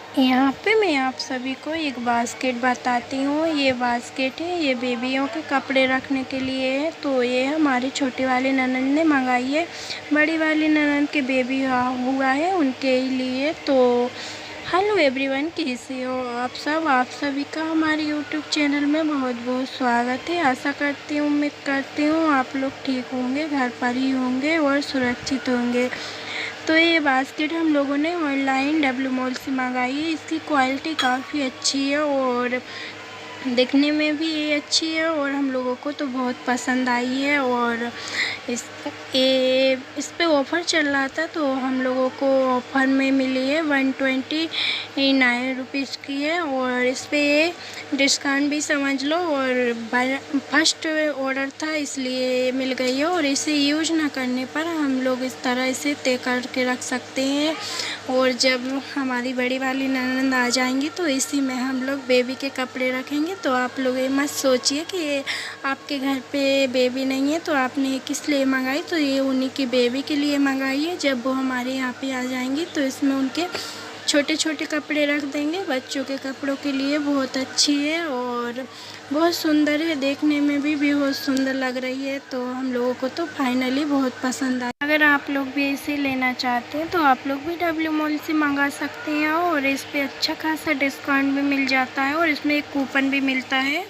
यहाँ पे मैं आप सभी को एक बास्केट बताती हूँ। ये बास्केट है, ये बेबियों के कपड़े रखने के लिए है। तो ये हमारी छोटी वाली ननद ने मंगाई है। बड़ी वाली ननद के बेबी हुआ है उनके लिए। तो हेलो एवरीवन, कैसे हो आप सभी का हमारे यूट्यूब चैनल में बहुत बहुत स्वागत है। आशा करती हूँ, उम्मीद करती हूँ आप लोग ठीक होंगे, घर पर ही होंगे और सुरक्षित होंगे। तो ये बास्केट हम लोगों ने ऑनलाइन डब्ल्यू मॉल से मंगाई है। इसकी क्वालिटी काफ़ी अच्छी है और दिखने में भी ये अच्छी है और हम लोगों को तो बहुत पसंद आई है। और इस इस पे ऑफ़र चल रहा था तो हम लोगों को ऑफ़र में मिली है। 129 रुपीज़ की है और इस पे डिस्काउंट भी समझ लो। और फर्स्ट ऑर्डर था इसलिए मिल गई है। और इसे यूज ना करने पर हम लोग इस तरह इसे तय करके रख सकते हैं। और जब हमारी बड़ी वाली ननद आ जाएंगी तो इसी में हम लोग बेबी के कपड़े रखेंगे। तो आप लोग ये मत सोचिए कि आपके घर पे बेबी नहीं है तो आपने ये किस लिए मंगाई। तो ये उन्हीं की बेबी के लिए मंगाई है। जब वो हमारे यहाँ पे आ जाएंगी तो इसमें उनके छोटे छोटे कपड़े रख देंगे। बच्चों के कपड़ों के लिए बहुत अच्छी है और बहुत सुंदर है, देखने में भी बहुत सुंदर लग रही है। तो हम लोगों को तो फाइनली बहुत पसंद आई। अगर आप लोग भी इसे लेना चाहते हैं तो आप लोग भी डब्ल्यू मॉल से मंगा सकते हैं और इस पे अच्छा खासा डिस्काउंट भी मिल जाता है और इसमें एक कूपन भी मिलता है।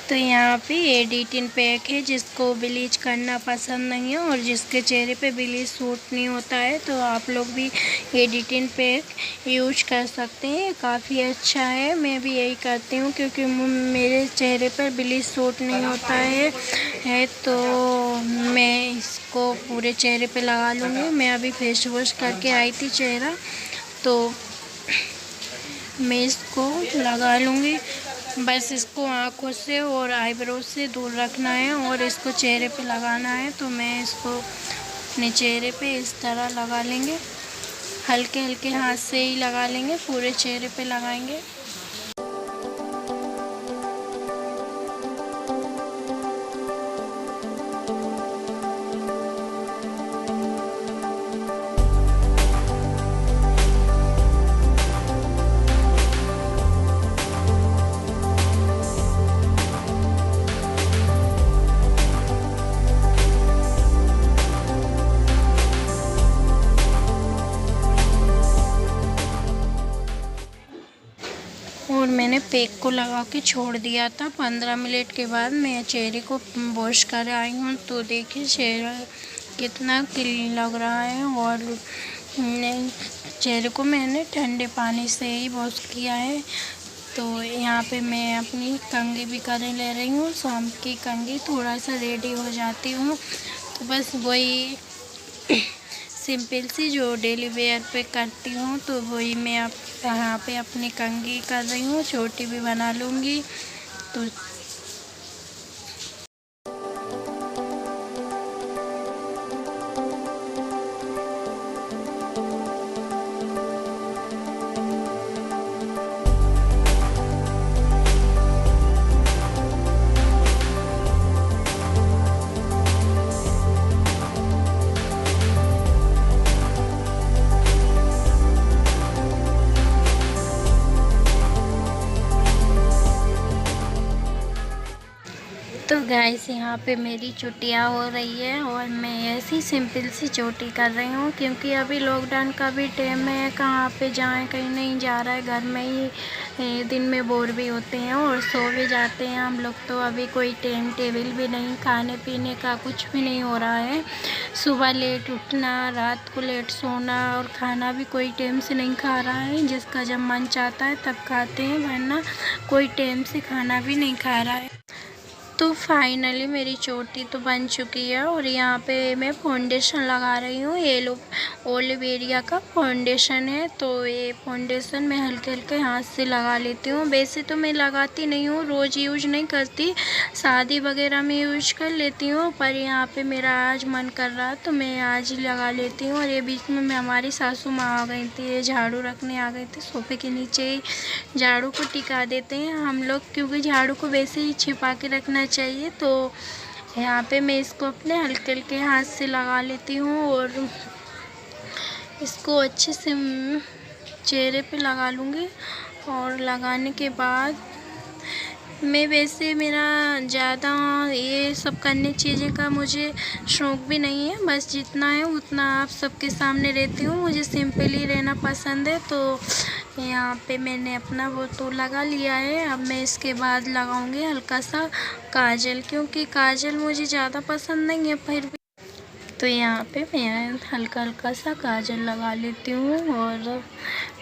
तो यहाँ पे एडिटिन पैक है। जिसको ब्लीच करना पसंद नहीं है और जिसके चेहरे पे ब्लीच सूट नहीं होता है तो आप लोग भी एडिटिन पैक यूज कर सकते हैं। काफ़ी अच्छा है, मैं भी यही करती हूँ क्योंकि मेरे चेहरे पर ब्लीच सूट नहीं होता है तो मैं इसको पूरे चेहरे पे लगा लूँगी। मैं अभी फेस वॉश करके आई थी चेहरा, तो मैं इसको लगा लूँगी। बस इसको आँखों से और आईब्रो से दूर रखना है और इसको चेहरे पे लगाना है। तो मैं इसको अपने चेहरे पे इस तरह लगा लेंगे, हल्के हल्के हाथ से ही लगा लेंगे, पूरे चेहरे पे लगाएंगे। और मैंने पैक को लगा के छोड़ दिया था। 15 मिनट के बाद मैं चेहरे को वॉश कर आई हूँ। तो देखिए चेहरा कितना क्लीन लग रहा है। और चेहरे को मैंने ठंडे पानी से ही वॉश किया है। तो यहाँ पे मैं अपनी कंघी भी कर ले रही हूँ, शाम की कंघी। थोड़ा सा रेडी हो जाती हूँ तो बस वही सिंपल सी जो डेली वेयर पे करती हूँ तो वही मैं यहाँ पे अपनी कंघी कर रही हूँ। छोटी भी बना लूँगी। तो गाइस यहाँ पे मेरी छुट्टियाँ हो रही है और मैं ऐसी सिंपल सी चोटी कर रही हूँ क्योंकि अभी लॉकडाउन का भी टाइम है। कहाँ पे जाएं, कहीं नहीं जा रहा है, घर में ही दिन में बोर भी होते हैं और सो भी जाते हैं हम लोग। तो अभी कोई टाइम टेबल भी नहीं, खाने पीने का कुछ भी नहीं हो रहा है। सुबह लेट उठना, रात को लेट सोना और खाना भी कोई टाइम से नहीं खा रहा है। जिसका जब मन चाहता है तब खाते हैं, वरना कोई टाइम से खाना भी नहीं खा रहा है। तो फाइनली मेरी चोटी तो बन चुकी है और यहाँ पे मैं फाउंडेशन लगा रही हूँ। ये ओलिवेरिया का फाउंडेशन है। तो ये फाउंडेशन मैं हल्के हल्के हाथ से लगा लेती हूँ। वैसे तो मैं लगाती नहीं हूँ, रोज़ यूज नहीं करती, शादी वगैरह में यूज कर लेती हूँ। पर यहाँ पे मेरा आज मन कर रहा तो मैं आज ही लगा लेती हूँ। और ये बीच में हमारी सासू माँ आ गई थी, ये झाड़ू रखने आ गई थी। सोफे के नीचे ही झाड़ू को टिका देते हैं हम लोग, क्योंकि झाड़ू को वैसे ही छिपा के रखना चाहिए। तो यहाँ पे मैं इसको अपने हल्के हल्के हाथ से लगा लेती हूँ और इसको अच्छे से चेहरे पे लगा लूँगी। और लगाने के बाद मैं वैसे मेरा ज़्यादा ये सब करने चीज़ें का मुझे शौक़ भी नहीं है, बस जितना है उतना आप सबके सामने रहती हूँ। मुझे सिंपल ही रहना पसंद है। तो यहाँ पे मैंने अपना वो तो लगा लिया है। अब मैं इसके बाद लगाऊंगी हल्का सा काजल, क्योंकि काजल मुझे ज़्यादा पसंद नहीं है फिर भी। तो यहाँ पे मैं हल्का हल्का सा काजल लगा लेती हूँ। और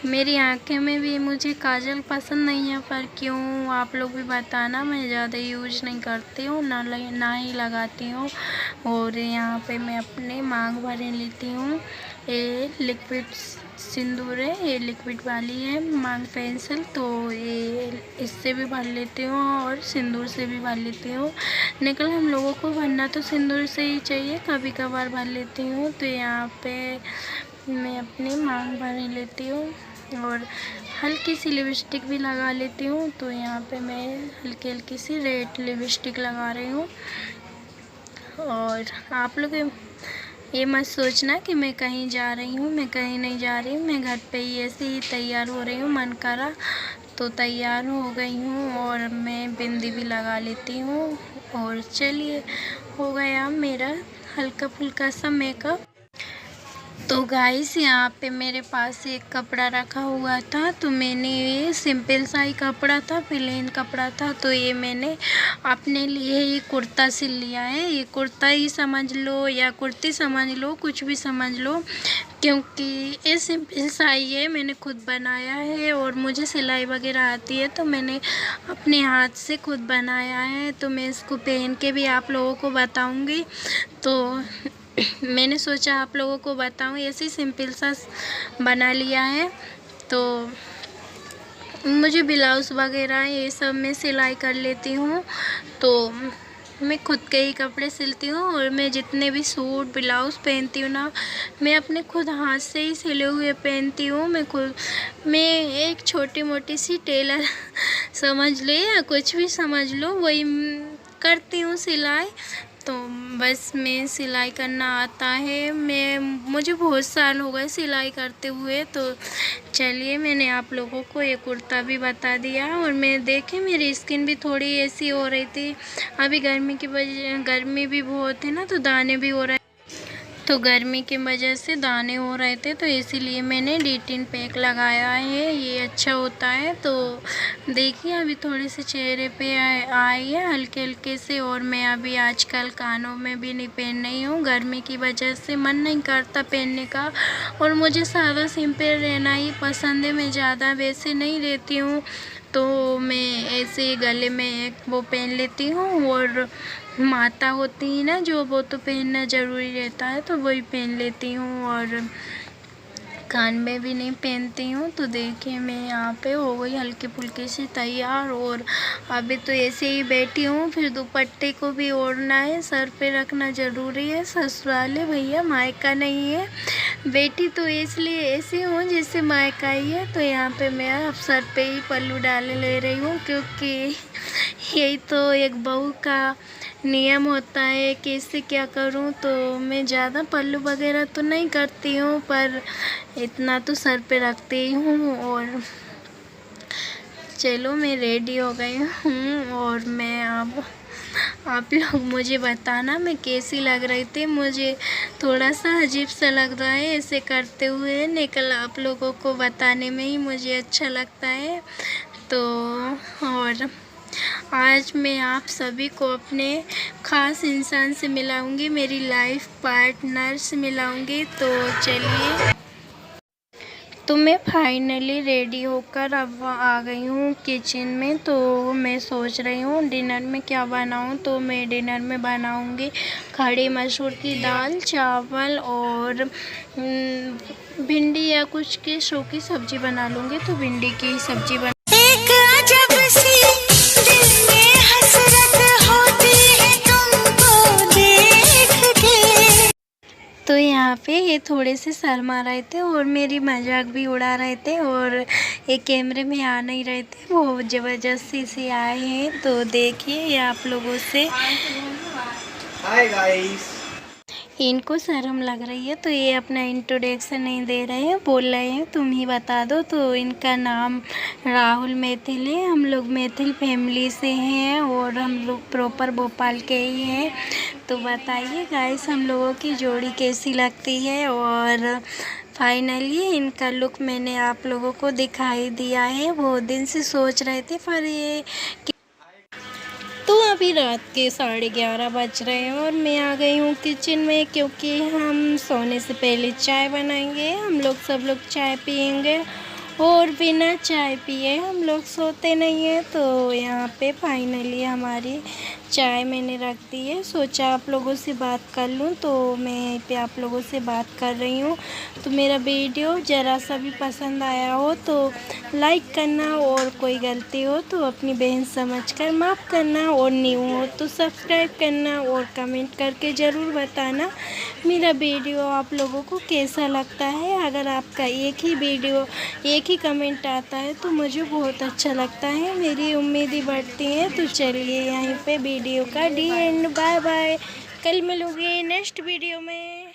मेरी आँखें में भी मुझे काजल पसंद नहीं है, पर क्यों आप लोग भी बताना। मैं ज़्यादा यूज नहीं करती हूँ, ना ही लगाती हूँ। और यहाँ पे मैं अपने मांग भर लेती हूँ। ये लिक्विड सिंदूर है, ये लिक्विड वाली है मांग पेंसिल। तो ये इससे भी भर लेती हूँ और सिंदूर से भी भर लेती हूँ। निकल हम लोगों को भरना तो सिंदूर से ही चाहिए, कभी कभार भर लेती हूँ। तो यहाँ पे मैं अपनी मांग भर लेती हूँ और हल्की सी लिपस्टिक भी लगा लेती हूँ। तो यहाँ पे मैं हल्की हल्की सी रेड लिपस्टिक लगा रही हूँ। और आप लोग ये मत सोचना कि मैं कहीं जा रही हूँ, मैं कहीं नहीं जा रही हूँ। मैं घर पे ही ऐसे ही तैयार हो रही हूँ, मन करा तो तैयार हो गई हूँ। और मैं बिंदी भी लगा लेती हूँ। और चलिए, हो गया मेरा हल्का फुल्का सा मेकअप। तो गाइस, यहाँ पे मेरे पास एक कपड़ा रखा हुआ था। तो मैंने ये सिंपल सा ही कपड़ा था, प्लेन कपड़ा था। तो ये मैंने अपने लिए ये कुर्ता सिल लिया है। ये कुर्ता ही समझ लो या कुर्ती समझ लो, कुछ भी समझ लो, क्योंकि ये सिंपल सा ही है। मैंने खुद बनाया है और मुझे सिलाई वगैरह आती है, तो मैंने अपने हाथ से खुद बनाया है। तो मैं इसको पहन के भी आप लोगों को बताऊँगी। तो मैंने सोचा आप लोगों को बताऊं, ऐसे ही सिंपल सा बना लिया है। तो मुझे ब्लाउज़ वगैरह ये सब मैं सिलाई कर लेती हूँ। तो मैं खुद के ही कपड़े सिलती हूँ। और मैं जितने भी सूट ब्लाउज़ पहनती हूँ ना, मैं अपने खुद हाथ से ही सिले हुए पहनती हूँ। मैं एक छोटी मोटी सी टेलर समझ ले या कुछ भी समझ लो, वही करती हूँ सिलाई। तो बस मैं सिलाई करना आता है। मुझे बहुत साल हो गए सिलाई करते हुए। तो चलिए, मैंने आप लोगों को ये कुर्ता भी बता दिया। और मैं देखे मेरी स्किन भी थोड़ी ऐसी हो रही थी, अभी गर्मी की वजह, गर्मी भी बहुत है ना, तो दाने भी हो रहे, तो गर्मी की वजह से दाने हो रहे थे। तो इसीलिए मैंने D-Tint पैक लगाया है, ये अच्छा होता है। तो देखिए, अभी थोड़े से चेहरे पे आई है हल्के हल्के से। और मैं अभी आजकल कानों में भी नहीं पहन रही हूँ, गर्मी की वजह से मन नहीं करता पहनने का। और मुझे सादा सिंपल रहना ही पसंद है, मैं ज़्यादा वैसे नहीं रहती हूँ। तो मैं ऐसे गले में एक वो पहन लेती हूँ। और माता होती है ना जो, वो तो पहनना ज़रूरी रहता है, तो वही पहन लेती हूँ। और कान में भी नहीं पहनती हूँ। तो देखिए, मैं यहाँ पे हो गई हल्की फुल्की सी तैयार। और अभी तो ऐसे ही बैठी हूँ, फिर दुपट्टे को भी ओढ़ना है, सर पे रखना ज़रूरी है। ससुराल है भैया, मायका नहीं है। बेटी तो इसलिए ऐसी हूँ जैसे मायका ही है। तो यहाँ पे मैं अब सर पे ही पल्लू डाले ले रही हूँ, क्योंकि यही तो एक बहू का नियम होता है कि इससे क्या करूं। तो मैं ज़्यादा पल्लू वगैरह तो नहीं करती हूँ, पर इतना तो सर पे रखती हूँ। और चलो, मैं रेडी हो गई हूँ। और मैं अब, आप लोग मुझे बताना मैं कैसी लग रही थी। मुझे थोड़ा सा अजीब सा लग रहा है ऐसे करते हुए, निकल आप लोगों को बताने में ही मुझे अच्छा लगता है। तो और आज मैं आप सभी को अपने ख़ास इंसान से मिलाऊंगी, मेरी लाइफ पार्टनर से मिलाऊंगी। तो चलिए, तो मैं फाइनली रेडी होकर अब आ गई हूँ किचन में। तो मैं सोच रही हूँ डिनर में क्या बनाऊँ। तो मैं डिनर में बनाऊँगी खड़ी मसूर की दाल, चावल और भिंडी या कुछ की सूखी सब्ज़ी बना लूँगी। तो भिंडी की सब्ज़ी बना, एक अजब सी दिल में हसरत होती है तुमको देख के। तो यहाँ पे ये थोड़े से शर्मा रहे थे और मेरी मजाक भी उड़ा रहे थे। और ये कैमरे में आ नहीं रहे थे, वो ज़बरदस्ती से आए हैं। तो देखिए, ये आप लोगों से हाय गाइस, इनको शर्म लग रही है तो ये अपना इंट्रोडक्शन नहीं दे रहे हैं, बोल रहे हैं तुम ही बता दो। तो इनका नाम राहुल मैथिल है। हम लोग मैथिल फैमिली से हैं और हम लोग प्रॉपर भोपाल के ही हैं। तो बताइए गाइस हम लोगों की जोड़ी कैसी लगती है। और फाइनली इनका लुक मैंने आप लोगों को दिखाई दिया है। बहुत दिन से सोच रहे थे पर ये तो अभी रात के 11:30 बज रहे हैं और मैं आ गई हूँ किचन में, क्योंकि हम सोने से पहले चाय बनाएंगे। हम लोग सब लोग चाय पियेंगे और बिना चाय पिए हम लोग सोते नहीं हैं। तो यहाँ पे फाइनली हमारी चाय मैंने रख दी है। सोचा आप लोगों से बात कर लूँ, तो मैं यहीं पे आप लोगों से बात कर रही हूँ। तो मेरा वीडियो ज़रा सा भी पसंद आया हो तो लाइक करना, और कोई गलती हो तो अपनी बहन समझकर माफ़ करना, और न्यू हो तो सब्सक्राइब करना और कमेंट करके ज़रूर बताना मेरा वीडियो आप लोगों को कैसा लगता है। अगर आपका एक ही कमेंट आता है तो मुझे बहुत अच्छा लगता है, मेरी उम्मीदें बढ़ती हैं। तो चलिए यहीं पे वीडियो का डी एंड। बाय बाय, कल मिलोगे नेक्स्ट वीडियो में।